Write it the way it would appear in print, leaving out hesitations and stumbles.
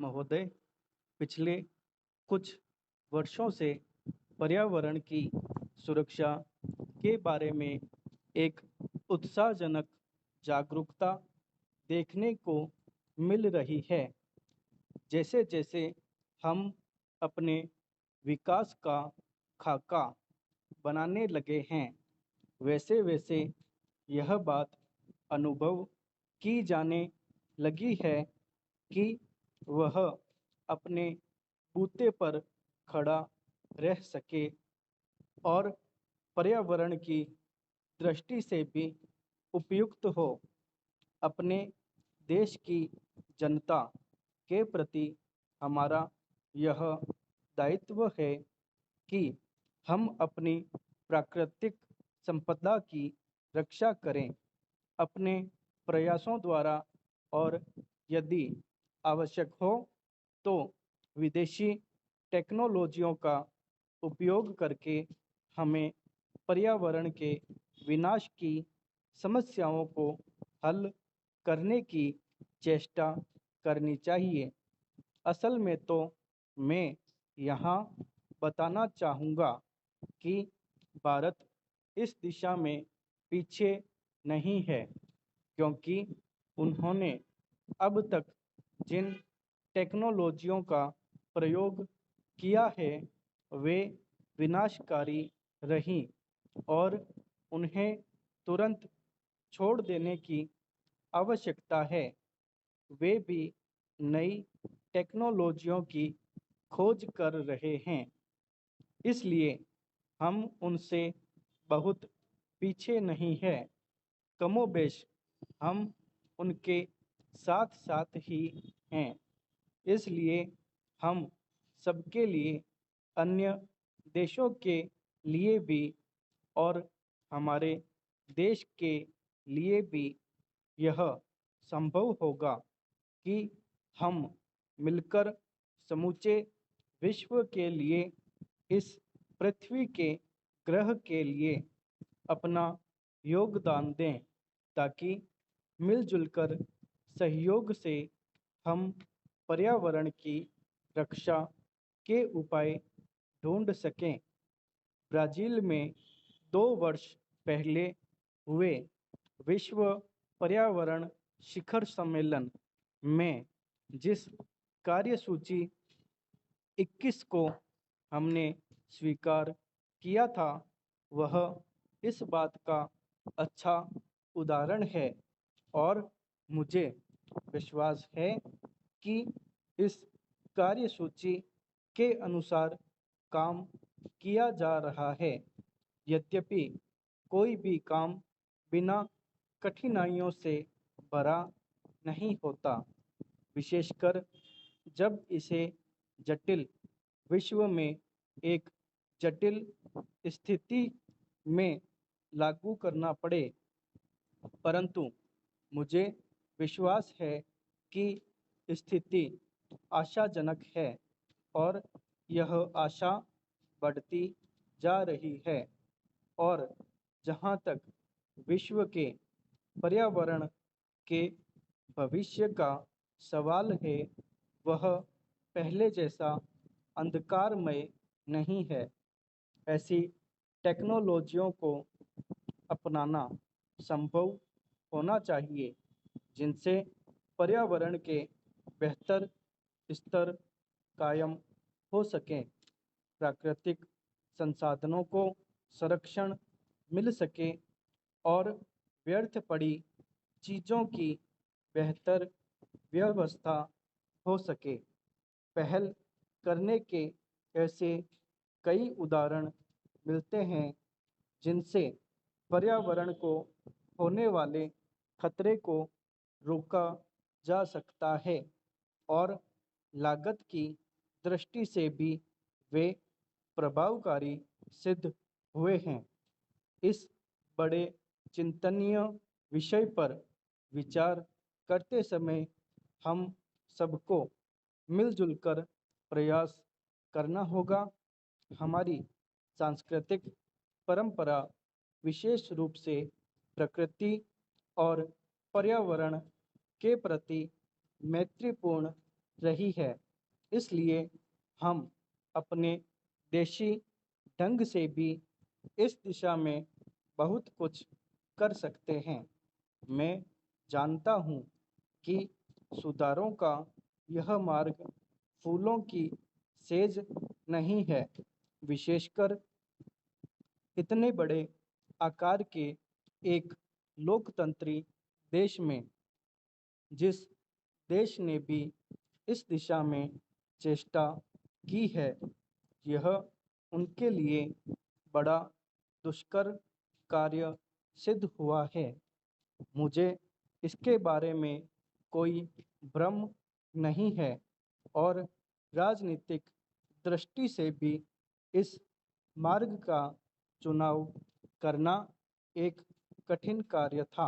महोदय, पिछले कुछ वर्षों से पर्यावरण की सुरक्षा के बारे में एक उत्साहजनक जागरूकता देखने को मिल रही है। जैसे-जैसे हम अपने विकास का खाका बनाने लगे हैं, वैसे-वैसे यह बात अनुभव की जाने लगी है कि वह अपने बूते पर खड़ा रह सके और पर्यावरण की दृष्टि से भी उपयुक्त हो। अपने देश की जनता के प्रति हमारा यह दायित्व है कि हम अपनी प्राकृतिक संपदा की रक्षा करें अपने प्रयासों द्वारा और यदि आवश्यक हो तो विदेशी टेक्नोलॉजियों का उपयोग करके हमें पर्यावरण के विनाश की समस्याओं को हल करने की चेष्टा करनी चाहिए। असल में तो मैं यहाँ बताना चाहूँगा कि भारत इस दिशा में पीछे नहीं है, क्योंकि उन्होंने अब तक जिन टेक्नोलॉजियों का प्रयोग किया है, वे विनाशकारी रहीं और उन्हें तुरंत छोड़ देने की आवश्यकता है। वे भी नई टेक्नोलॉजियों की खोज कर रहे हैं, इसलिए हम उनसे बहुत पीछे नहीं हैं। कमोबेश हम उनके साथ-साथ ही हैं। इसलिए हम सबके लिए, अन्य देशों के लिए भी और हमारे देश के लिए भी यह संभव होगा कि हम मिलकर समूचे विश्व के लिए, इस पृथ्वी के ग्रह के लिए अपना योगदान दें, ताकि मिलजुल कर सहयोग से हम पर्यावरण की रक्षा के उपाय ढूंढ सकें। ब्राज़ील में 2 वर्ष पहले हुए विश्व पर्यावरण शिखर सम्मेलन में जिस कार्यसूची 21 को हमने स्वीकार किया था, वह इस बात का अच्छा उदाहरण है और मुझे विश्वास है कि इस कार्यसूची के अनुसार काम किया जा रहा है। यद्यपि कोई भी काम बिना कठिनाइयों से भरा नहीं होता, विशेषकर जब इसे जटिल विश्व में एक जटिल स्थिति में लागू करना पड़े। परंतु मुझे विश्वास है कि स्थिति आशाजनक है और यह आशा बढ़ती जा रही है और जहाँ तक विश्व के पर्यावरण के भविष्य का सवाल है, वह पहले जैसा अंधकारमय नहीं है। ऐसी टेक्नोलॉजियों को अपनाना संभव होना चाहिए, जिनसे पर्यावरण के बेहतर स्तर कायम हो सकें, प्राकृतिक संसाधनों को संरक्षण मिल सके और व्यर्थ पड़ी चीज़ों की बेहतर व्यवस्था हो सके। पहल करने के ऐसे कई उदाहरण मिलते हैं, जिनसे पर्यावरण को होने वाले खतरे को रोका जा सकता है और लागत की दृष्टि से भी वे प्रभावकारी सिद्ध हुए हैं। इस बड़े चिंतनीय विषय पर विचार करते समय हम सबको मिलजुल कर प्रयास करना होगा। हमारी सांस्कृतिक परंपरा विशेष रूप से प्रकृति और पर्यावरण के प्रति मैत्रीपूर्ण रही है। इसलिए हम अपने देशी ढंग से भी इस दिशा में बहुत कुछ कर सकते हैं। मैं जानता हूँ कि सुधारों का यह मार्ग फूलों की सेज नहीं है, विशेषकर इतने बड़े आकार के एक लोकतंत्री देश में। जिस देश ने भी इस दिशा में चेष्टा की है, यह उनके लिए बड़ा दुष्कर कार्य सिद्ध हुआ है। मुझे इसके बारे में कोई भ्रम नहीं है और राजनीतिक दृष्टि से भी इस मार्ग का चुनाव करना एक कठिन कार्य था।